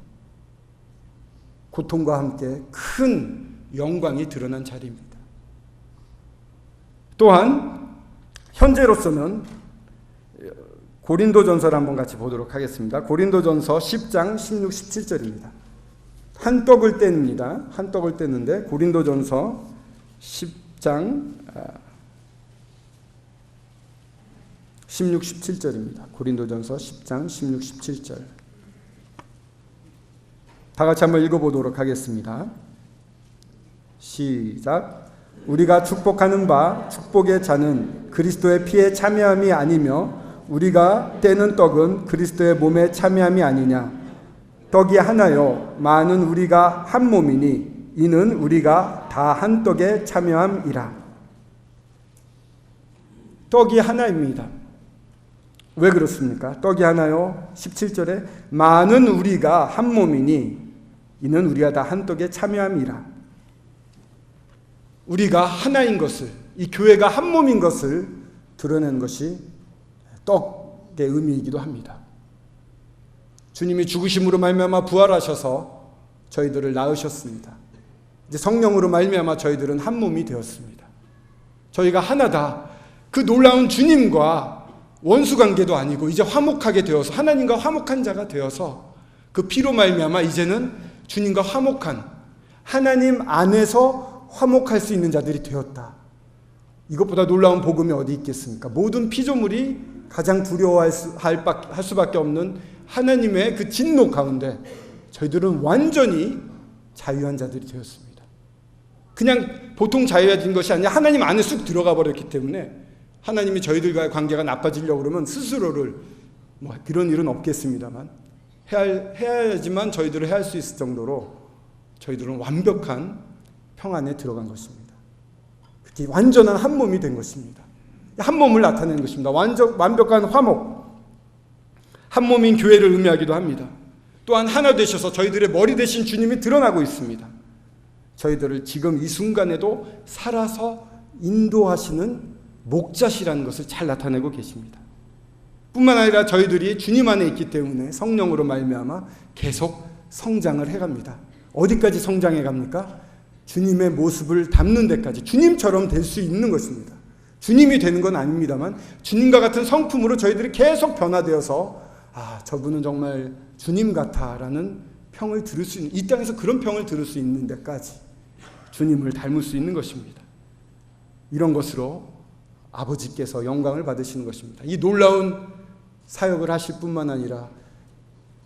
고통과 함께 큰 영광이 드러난 자리입니다. 또한 현재로서는 고린도전서를 한번 같이 보도록 하겠습니다. 고린도전서 10장 16, 17절입니다. 한 떡을 뗍니다. 한 떡을 뗐는데 고린도전서 10장 16, 17절입니다. 고린도전서 10장 16, 17절. 다 같이 한번 읽어보도록 하겠습니다. 시작. 우리가 축복하는 바 축복의 잔은 그리스도의 피에 참여함이 아니며 우리가 떼는 떡은 그리스도의 몸에 참여함이 아니냐. 떡이 하나요 많은 우리가 한 몸이니 이는 우리가 다 한 떡에 참여함이라. 떡이 하나입니다. 왜 그렇습니까? 떡이 하나요? 17절에 많은 우리가 한 몸이니 이는 우리가 다 한 떡에 참여함이라. 우리가 하나인 것을, 이 교회가 한 몸인 것을 드러내는 것이 떡의 의미이기도 합니다. 주님이 죽으심으로 말미암아 부활하셔서 저희들을 낳으셨습니다. 이제 성령으로 말미암아 저희들은 한 몸이 되었습니다. 저희가 하나다. 그 놀라운 주님과 원수관계도 아니고 이제 화목하게 되어서 하나님과 화목한 자가 되어서 그 피로 말미암아 이제는 주님과 화목한, 하나님 안에서 화목할 수 있는 자들이 되었다. 이것보다 놀라운 복음이 어디 있겠습니까? 모든 피조물이 가장 두려워할 수밖에 없는 하나님의 그 진노 가운데 저희들은 완전히 자유한 자들이 되었습니다. 그냥 보통 자유해진 것이 아니라 하나님 안에 쑥 들어가 버렸기 때문에 하나님이 저희들과의 관계가 나빠지려고 그러면 스스로를 그런 일은 없겠습니다만 해야지만 저희들을 해야 할 수 있을 정도로 저희들은 완벽한 평안에 들어간 것입니다. 그게 완전한 한 몸이 된 것입니다. 한 몸을 나타내는 것입니다. 완벽한 화목, 한 몸인 교회를 의미하기도 합니다. 또한 하나 되셔서 저희들의 머리 되신 주님이 드러나고 있습니다. 저희들을 지금 이 순간에도 살아서 인도하시는 목자시라는 것을 잘 나타내고 계십니다. 뿐만 아니라 저희들이 주님 안에 있기 때문에 성령으로 말미암아 계속 성장을 해갑니다. 어디까지 성장해 갑니까? 주님의 모습을 담는 데까지, 주님처럼 될 수 있는 것입니다. 주님이 되는 건 아닙니다만 주님과 같은 성품으로 저희들이 계속 변화되어서 저분은 정말 주님 같아라는 평을 들을 수 있는, 이 땅에서 그런 평을 들을 수 있는 데까지 주님을 닮을 수 있는 것입니다. 이런 것으로 아버지께서 영광을 받으시는 것입니다. 이 놀라운 사역을 하실 뿐만 아니라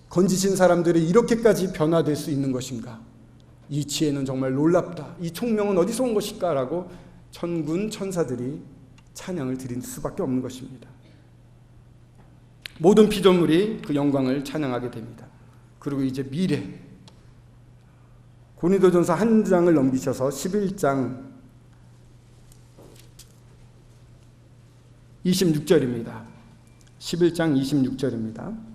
건지신 사람들이 이렇게까지 변화될 수 있는 것인가? 이 지혜는 정말 놀랍다. 이 총명은 어디서 온 것일까? 라고 천군 천사들이 찬양을 드릴 수밖에 없는 것입니다. 모든 피조물이 그 영광을 찬양하게 됩니다. 그리고 이제 미래, 고린도전서 한 장을 넘기셔서 11장 26절입니다. 11장 26절입니다.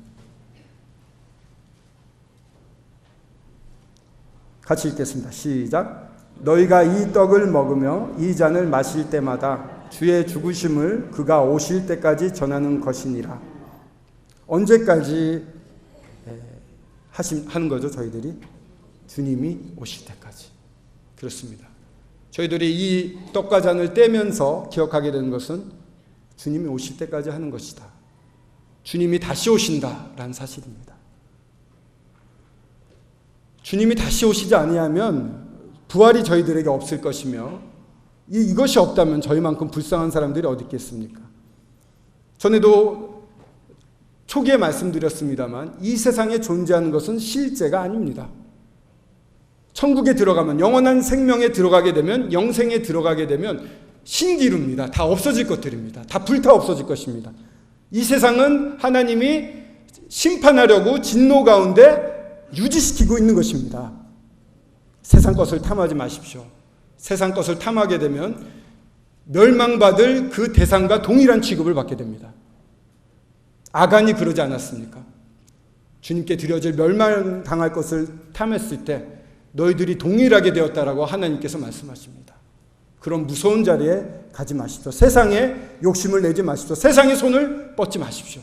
같이 읽겠습니다. 시작. 너희가 이 떡을 먹으며 이 잔을 마실 때마다 주의 죽으심을 그가 오실 때까지 전하는 것이니라. 언제까지 하는 거죠? 저희들이 주님이 오실 때까지. 그렇습니다. 저희들이 이 떡과 잔을 떼면서 기억하게 되는 것은 주님이 오실 때까지 하는 것이다. 주님이 다시 오신다라는 사실입니다. 주님이 다시 오시지 아니하면 부활이 저희들에게 없을 것이며 이것이 없다면 저희만큼 불쌍한 사람들이 어디 있겠습니까? 전에도 초기에 말씀드렸습니다만 이 세상에 존재하는 것은 실제가 아닙니다. 천국에 들어가면, 영원한 생명에 들어가게 되면, 영생에 들어가게 되면 신기루입니다. 다 없어질 것들입니다. 다 불타 없어질 것입니다. 이 세상은 하나님이 심판하려고 진노 가운데 유지시키고 있는 것입니다. 세상 것을 탐하지 마십시오. 세상 것을 탐하게 되면 멸망받을 그 대상과 동일한 취급을 받게 됩니다. 아간이 그러지 않았습니까? 주님께 드려질 멸망당할 것을 탐했을 때 너희들이 동일하게 되었다라고 하나님께서 말씀하십니다. 그런 무서운 자리에 가지 마십시오. 세상에 욕심을 내지 마십시오. 세상에 손을 뻗지 마십시오.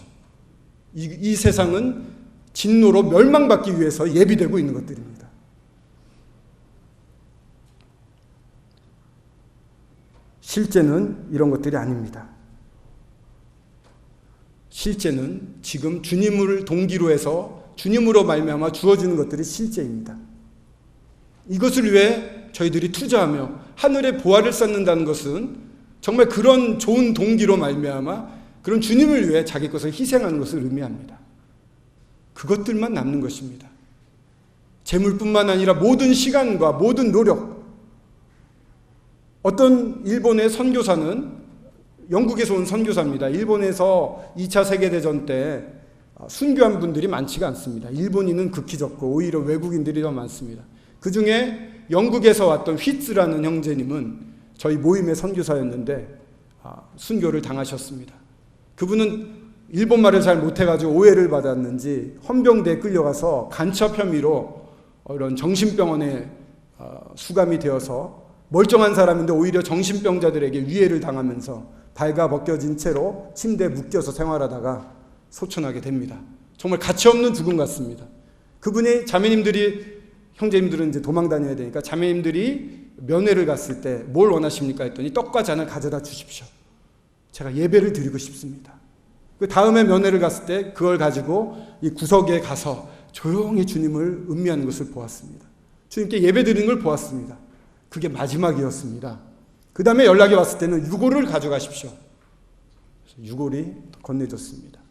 이 세상은 진노로 멸망받기 위해서 예비되고 있는 것들입니다. 실제는 이런 것들이 아닙니다. 실제는 지금 주님을 동기로 해서 주님으로 말미암아 주어지는 것들이 실제입니다. 이것을 위해 저희들이 투자하며 하늘의 보화를 쌓는다는 것은 정말 그런 좋은 동기로 말미암아 그런 주님을 위해 자기 것을 희생하는 것을 의미합니다. 그것들만 남는 것입니다. 재물뿐만 아니라 모든 시간과 모든 노력. 어떤 일본의 선교사는 영국에서 온 선교사입니다. 일본에서 2차 세계대전 때 순교한 분들이 많지가 않습니다. 일본인은 극히 적고 오히려 외국인들이 더 많습니다. 그 중에 영국에서 왔던 휘츠라는 형제님은 저희 모임의 선교사였는데 순교를 당하셨습니다. 그분은 일본말을 잘 못해가지고 오해를 받았는지 헌병대에 끌려가서 간첩 혐의로 이런 정신병원에 수감이 되어서 멀쩡한 사람인데 오히려 정신병자들에게 위해를 당하면서 발가벗겨진 채로 침대에 묶여서 생활하다가 소천하게 됩니다. 정말 가치없는 죽음 같습니다. 그분이 자매님들이 형제님들은 이제 도망 다녀야 되니까 자매님들이 면회를 갔을 때 뭘 원하십니까 했더니 떡과 잔을 가져다 주십시오. 제가 예배를 드리고 싶습니다. 그 다음에 면회를 갔을 때 그걸 가지고 이 구석에 가서 조용히 주님을 음미하는 것을 보았습니다. 주님께 예배 드리는 걸 보았습니다. 그게 마지막이었습니다. 그 다음에 연락이 왔을 때는 유골을 가져가십시오. 그래서 유골이 건네줬습니다.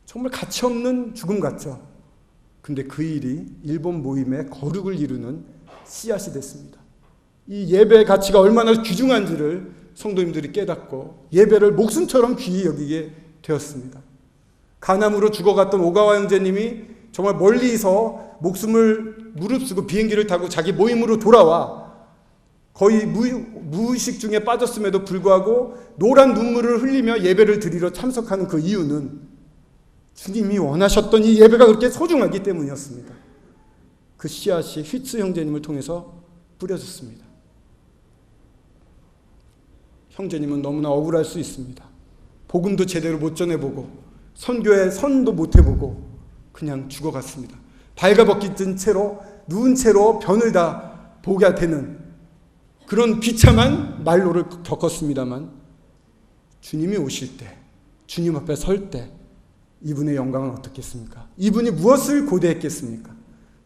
정말 가치없는 죽음 같죠. 근데 그 일이 일본 모임의 거룩을 이루는 씨앗이 됐습니다. 이 예배의 가치가 얼마나 귀중한지를 성도님들이 깨닫고 예배를 목숨처럼 귀히 여기게 되었습니다. 간암으로 죽어갔던 오가와 형제님이 정말 멀리서 목숨을 무릅쓰고 비행기를 타고 자기 모임으로 돌아와 거의 무의식 중에 빠졌음에도 불구하고 노란 눈물을 흘리며 예배를 드리러 참석하는 그 이유는 주님이 원하셨던 이 예배가 그렇게 소중하기 때문이었습니다. 그 씨앗이 휘츠 형제님을 통해서 뿌려졌습니다. 형제님은 너무나 억울할 수 있습니다. 복음도 제대로 못 전해보고 선교의 선도 못 해보고 그냥 죽어갔습니다. 발가벗긴 채로 누운 채로 변을 다 보게 되는 그런 비참한 말로를 겪었습니다만 주님이 오실 때 주님 앞에 설 때 이분의 영광은 어떻겠습니까? 이분이 무엇을 고대했겠습니까?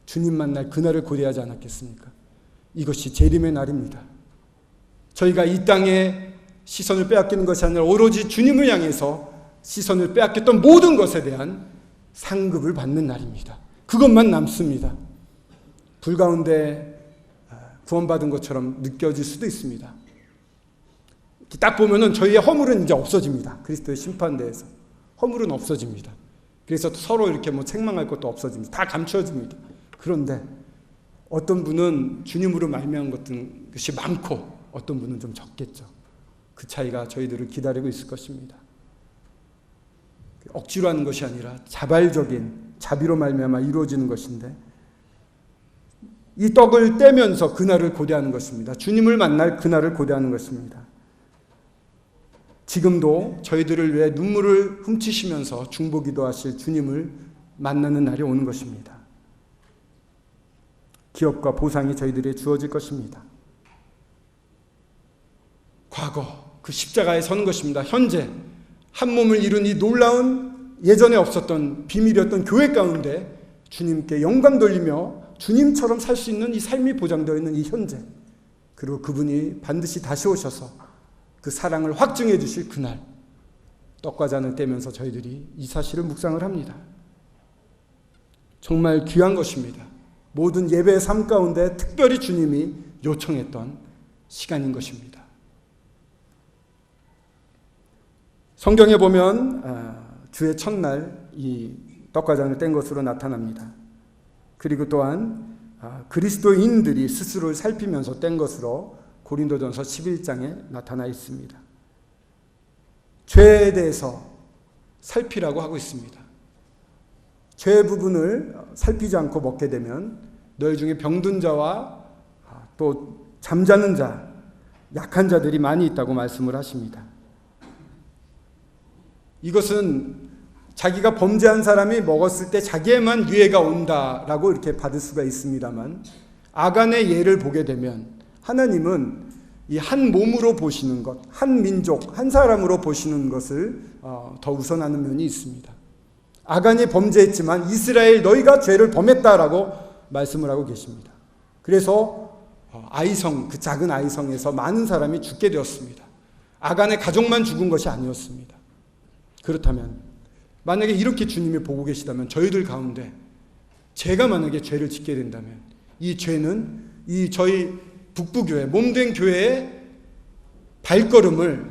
주님 만날 그날을 고대하지 않았겠습니까? 이것이 재림의 날입니다. 저희가 이 땅에 시선을 빼앗기는 것이 아니라 오로지 주님을 향해서 시선을 빼앗겼던 모든 것에 대한 상급을 받는 날입니다. 그것만 남습니다. 불 가운데 구원받은 것처럼 느껴질 수도 있습니다. 딱 보면은 저희의 허물은 이제 없어집니다. 그리스도의 심판대에서 허물은 없어집니다. 그래서 서로 이렇게 뭐 책망할 것도 없어집니다. 다 감춰집니다. 그런데 어떤 분은 주님으로 말미암은 것이 많고 어떤 분은 좀 적겠죠. 그 차이가 저희들을 기다리고 있을 것입니다. 억지로 하는 것이 아니라 자발적인 자비로 말미암아 이루어지는 것인데 이 떡을 떼면서 그날을 고대하는 것입니다. 주님을 만날 그날을 고대하는 것입니다. 지금도 저희들을 위해 눈물을 훔치시면서 중보기도 하실 주님을 만나는 날이 오는 것입니다. 기업과 보상이 저희들에게 주어질 것입니다. 과거 그 십자가에 서는 것입니다. 현재 한 몸을 이룬 이 놀라운 예전에 없었던 비밀이었던 교회 가운데 주님께 영광 돌리며 주님처럼 살 수 있는 이 삶이 보장되어 있는 이 현재, 그리고 그분이 반드시 다시 오셔서 그 사랑을 확증해 주실 그날, 떡과 잔을 떼면서 저희들이 이 사실을 묵상을 합니다. 정말 귀한 것입니다. 모든 예배의 삶 가운데 특별히 주님이 요청했던 시간인 것입니다. 성경에 보면 주의 첫날 이 떡과 잔을 뗀 것으로 나타납니다. 그리고 또한 그리스도인들이 스스로를 살피면서 뗀 것으로 고린도전서 11장에 나타나 있습니다. 죄에 대해서 살피라고 하고 있습니다. 죄 부분을 살피지 않고 먹게 되면 너희 중에 병든 자와 또 잠자는 자, 약한 자들이 많이 있다고 말씀을 하십니다. 이것은 자기가 범죄한 사람이 먹었을 때 자기에만 유해가 온다라고 이렇게 받을 수가 있습니다만, 아간의 예를 보게 되면 하나님은 이 한 몸으로 보시는 것, 한 민족, 한 사람으로 보시는 것을 더 우선하는 면이 있습니다. 아간이 범죄했지만 이스라엘 너희가 죄를 범했다라고 말씀을 하고 계십니다. 그래서 아이성, 그 작은 아이성에서 많은 사람이 죽게 되었습니다. 아간의 가족만 죽은 것이 아니었습니다. 그렇다면 만약에 이렇게 주님이 보고 계시다면 저희들 가운데 제가 만약에 죄를 짓게 된다면 이 죄는 이 저희 북부교회, 몸된 교회의 발걸음을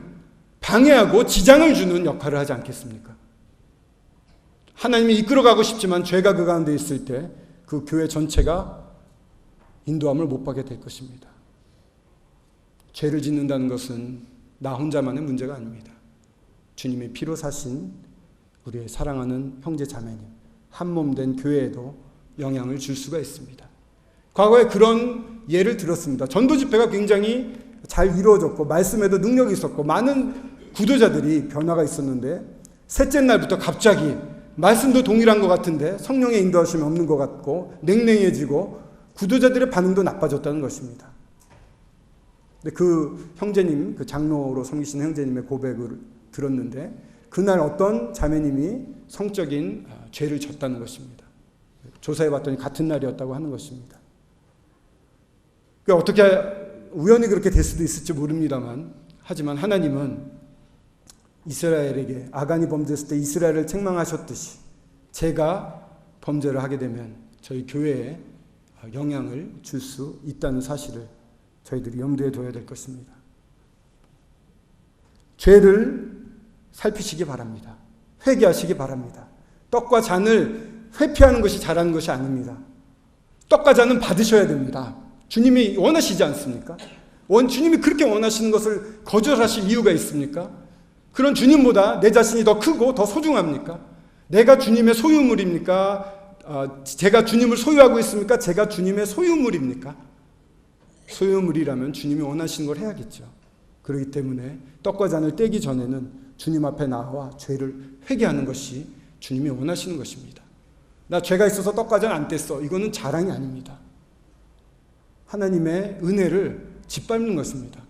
방해하고 지장을 주는 역할을 하지 않겠습니까? 하나님이 이끌어가고 싶지만 죄가 그 가운데 있을 때 그 교회 전체가 인도함을 못 받게 될 것입니다. 죄를 짓는다는 것은 나 혼자만의 문제가 아닙니다. 주님의 피로 사신 우리의 사랑하는 형제 자매님, 한 몸 된 교회에도 영향을 줄 수가 있습니다. 과거에 그런 예를 들었습니다. 전도 집회가 굉장히 잘 이루어졌고 말씀에도 능력이 있었고 많은 구도자들이 변화가 있었는데 셋째 날부터 갑자기 말씀도 동일한 것 같은데 성령의 인도하심이 없는 것 같고 냉랭해지고 구도자들의 반응도 나빠졌다는 것입니다. 근데 그 형제님, 그 장로로 섬기시는 형제님의 고백을 들었는데 그날 어떤 자매님이 성적인 죄를 졌다는 것입니다. 조사해 봤더니 같은 날이었다고 하는 것입니다. 어떻게 우연히 그렇게 될 수도 있을지 모릅니다만, 하지만 하나님은 이스라엘에게 아간이 범죄했을 때 이스라엘을 책망하셨듯이 제가 범죄를 하게 되면 저희 교회에 영향을 줄 수 있다는 사실을 저희들이 염두에 둬야 될 것입니다. 죄를 살피시기 바랍니다. 회개하시기 바랍니다. 떡과 잔을 회피하는 것이 잘하는 것이 아닙니다. 떡과 잔은 받으셔야 됩니다. 주님이 원하시지 않습니까? 주님이 그렇게 원하시는 것을 거절하실 이유가 있습니까? 그런 주님보다 내 자신이 더 크고 더 소중합니까? 내가 주님의 소유물입니까? 제가 주님을 소유하고 있습니까? 제가 주님의 소유물입니까? 소유물이라면 주님이 원하시는 걸 해야겠죠. 그렇기 때문에 떡과 잔을 떼기 전에는 주님 앞에 나와 죄를 회개하는 것이 주님이 원하시는 것입니다. 나 죄가 있어서 떡과 잔 안 뗐어. 이거는 자랑이 아닙니다. 하나님의 은혜를 짓밟는 것입니다.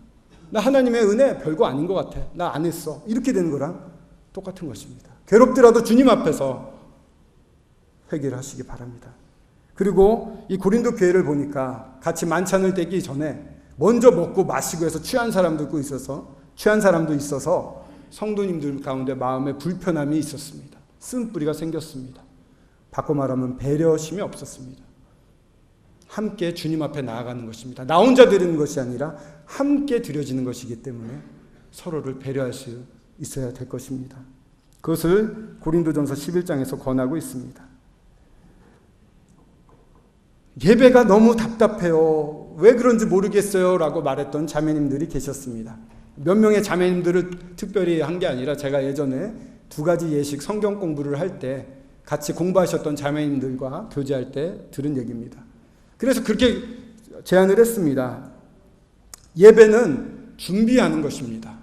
나 하나님의 은혜 별거 아닌 것 같아. 나 안 했어. 이렇게 되는 거랑 똑같은 것입니다. 괴롭더라도 주님 앞에서 회개를 하시기 바랍니다. 그리고 이 고린도 교회를 보니까 같이 만찬을 떼기 전에 먼저 먹고 마시고 해서 취한 사람도 있어서 성도님들 가운데 마음에 불편함이 있었습니다. 쓴뿌리가 생겼습니다. 바꿔 말하면 배려심이 없었습니다. 함께 주님 앞에 나아가는 것입니다. 나 혼자 드리는 것이 아니라 함께 드려지는 것이기 때문에 서로를 배려할 수 있어야 될 것입니다. 그것을 고린도전서 11장에서 권하고 있습니다. 예배가 너무 답답해요. 왜 그런지 모르겠어요. 라고 말했던 자매님들이 계셨습니다. 몇 명의 자매님들을 특별히 한 게 아니라 제가 예전에 2가지 예식 성경 공부를 할 때 같이 공부하셨던 자매님들과 교제할 때 들은 얘기입니다. 그래서 그렇게 제안을 했습니다. 예배는 준비하는 것입니다.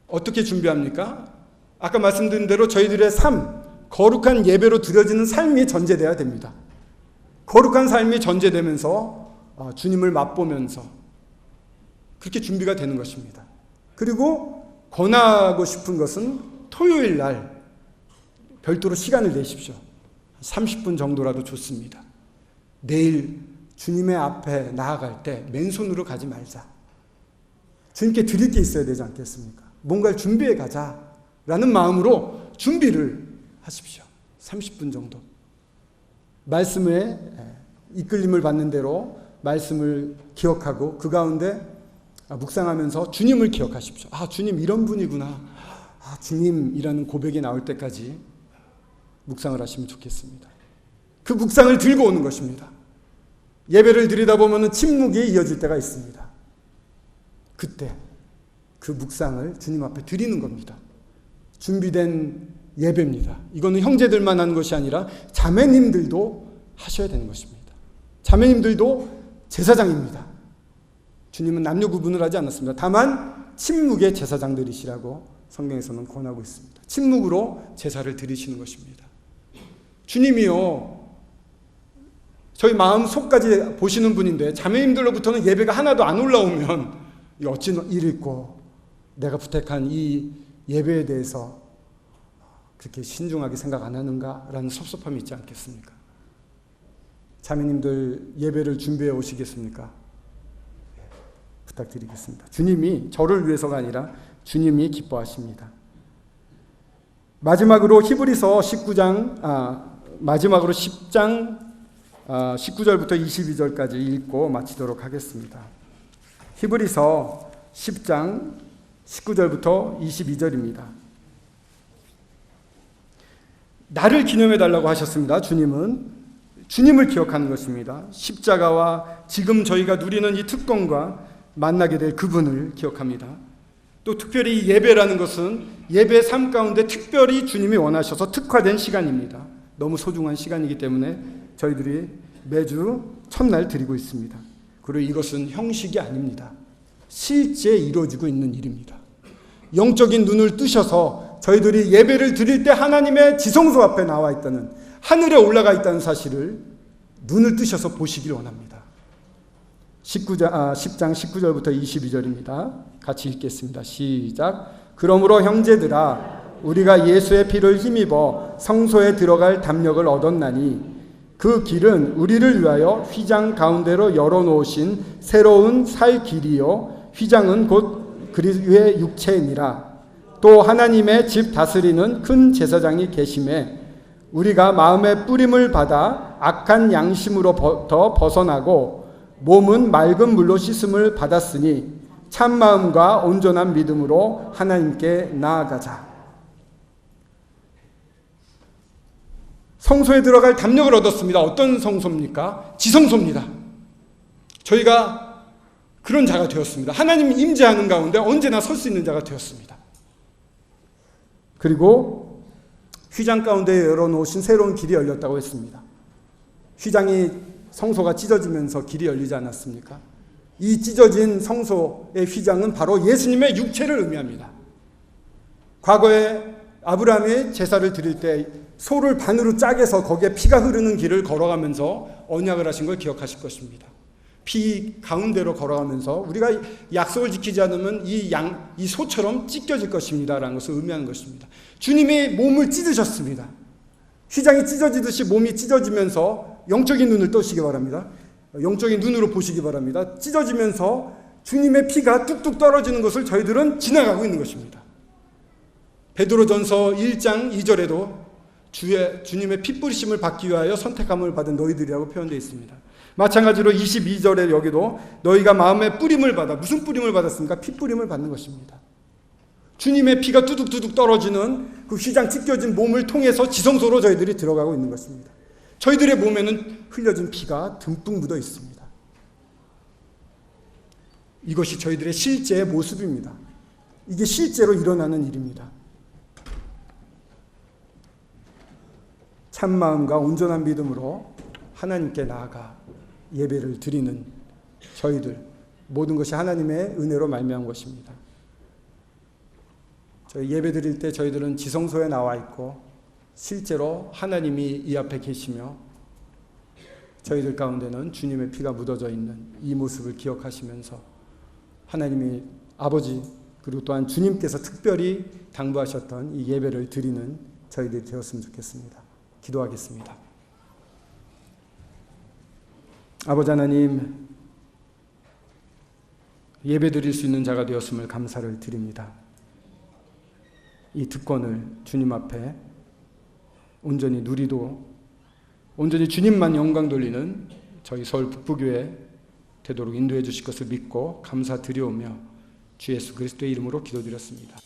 어떻게 준비합니까? 아까 말씀드린 대로 저희들의 삶, 거룩한 예배로 드려지는 삶이 전제되어야 됩니다. 거룩한 삶이 전제되면서 주님을 맛보면서 그렇게 준비가 되는 것입니다. 그리고 권하고 싶은 것은 토요일 날 별도로 시간을 내십시오. 30분 정도라도 좋습니다. 내일 주님의 앞에 나아갈 때 맨손으로 가지 말자. 주님께 드릴 게 있어야 되지 않겠습니까? 뭔가를 준비해 가자라는 마음으로 준비를 하십시오. 30분 정도. 말씀에 이끌림을 받는 대로 말씀을 기억하고 그 가운데 묵상하면서 주님을 기억하십시오. 아, 주님 이런 분이구나. 주님이라는 고백이 나올 때까지 묵상을 하시면 좋겠습니다. 그 묵상을 들고 오는 것입니다. 예배를 드리다 보면 침묵이 이어질 때가 있습니다. 그때 그 묵상을 주님 앞에 드리는 겁니다. 준비된 예배입니다. 이거는 형제들만 하는 것이 아니라 자매님들도 하셔야 되는 것입니다. 자매님들도 제사장입니다. 주님은 남녀 구분을 하지 않았습니다. 다만 침묵의 제사장들이시라고 성경에서는 권하고 있습니다. 침묵으로 제사를 드리시는 것입니다. 주님이요, 저희 마음 속까지 보시는 분인데 자매님들로부터는 예배가 하나도 안 올라오면 어찌 이랬고 내가 부탁한 이 예배에 대해서 그렇게 신중하게 생각 안 하는가라는 섭섭함이 있지 않겠습니까? 자매님들 예배를 준비해 오시겠습니까? 부탁드리겠습니다. 주님이 저를 위해서가 아니라 주님이 기뻐하십니다. 마지막으로 히브리서 10장 19절부터 22절까지 읽고 마치도록 하겠습니다. 히브리서 10장 19절부터 22절입니다. 나를 기념해 달라고 하셨습니다. 주님을 기억하는 것입니다. 십자가와 지금 저희가 누리는 이 특권과 만나게 될 그분을 기억합니다. 또 특별히 이 예배라는 것은 예배 삶 가운데 특별히 주님이 원하셔서 특화된 시간입니다. 너무 소중한 시간이기 때문에 저희들이 매주 첫날 드리고 있습니다. 그리고 이것은 형식이 아닙니다. 실제 이루어지고 있는 일입니다. 영적인 눈을 뜨셔서 저희들이 예배를 드릴 때 하나님의 지성소 앞에 나와 있다는, 하늘에 올라가 있다는 사실을 눈을 뜨셔서 보시길 원합니다. 10장 19절부터 22절입니다. 같이 읽겠습니다. 시작. 그러므로 형제들아, 우리가 예수의 피를 힘입어 성소에 들어갈 담력을 얻었나니 그 길은 우리를 위하여 휘장 가운데로 열어놓으신 새로운 살 길이요 휘장은 곧 그리스도의 육체이니라. 또 하나님의 집 다스리는 큰 제사장이 계심에 우리가 마음의 뿌림을 받아 악한 양심으로부터 벗어나고 몸은 맑은 물로 씻음을 받았으니 참마음과 온전한 믿음으로 하나님께 나아가자. 성소에 들어갈 담력을 얻었습니다. 어떤 성소입니까? 지성소입니다. 저희가 그런 자가 되었습니다. 하나님이 임재하는 가운데 언제나 설 수 있는 자가 되었습니다. 그리고 휘장 가운데 열어놓으신 새로운 길이 열렸다고 했습니다. 휘장이 성소가 찢어지면서 길이 열리지 않았습니까? 이 찢어진 성소의 휘장은 바로 예수님의 육체를 의미합니다. 과거에 아브라함이 제사를 드릴 때 소를 반으로 짜게서 거기에 피가 흐르는 길을 걸어가면서 언약을 하신 걸 기억하실 것입니다. 피 가운데로 걸어가면서 우리가 약속을 지키지 않으면 이 소처럼 찢겨질 것입니다라는 것을 의미하는 것입니다. 주님이 몸을 찢으셨습니다. 휘장이 찢어지듯이 몸이 찢어지면서 영적인 눈을 뜨시기 바랍니다. 영적인 눈으로 보시기 바랍니다. 찢어지면서 주님의 피가 뚝뚝 떨어지는 것을 저희들은 지나가고 있는 것입니다. 베드로전서 1장 2절에도 주님의 피 뿌리심을 받기 위하여 선택함을 받은 너희들이라고 표현되어 있습니다. 마찬가지로 22절에 여기도 너희가 마음의 뿌림을 받아, 무슨 뿌림을 받았습니까? 피 뿌림을 받는 것입니다. 주님의 피가 뚜둑뚜둑 떨어지는 그 휘장 찢겨진 몸을 통해서 지성소로 저희들이 들어가고 있는 것입니다. 저희들의 몸에는 흘려진 피가 듬뿍 묻어 있습니다. 이것이 저희들의 실제의 모습입니다. 이게 실제로 일어나는 일입니다. 참마음과 온전한 믿음으로 하나님께 나아가 예배를 드리는 저희들, 모든 것이 하나님의 은혜로 말미암은 것입니다. 저희 예배 드릴 때 저희들은 지성소에 나와 있고 실제로 하나님이 이 앞에 계시며 저희들 가운데는 주님의 피가 묻어져 있는 이 모습을 기억하시면서 하나님이 아버지 그리고 또한 주님께서 특별히 당부하셨던 이 예배를 드리는 저희들이 되었으면 좋겠습니다. 기도하겠습니다. 아버지 하나님, 예배 드릴 수 있는 자가 되었음을 감사를 드립니다. 이 특권을 주님 앞에 온전히 누리도 온전히 주님만 영광 돌리는 저희 서울 북부교회 되도록 인도해 주실 것을 믿고 감사드리오며 주 예수 그리스도의 이름으로 기도드렸습니다.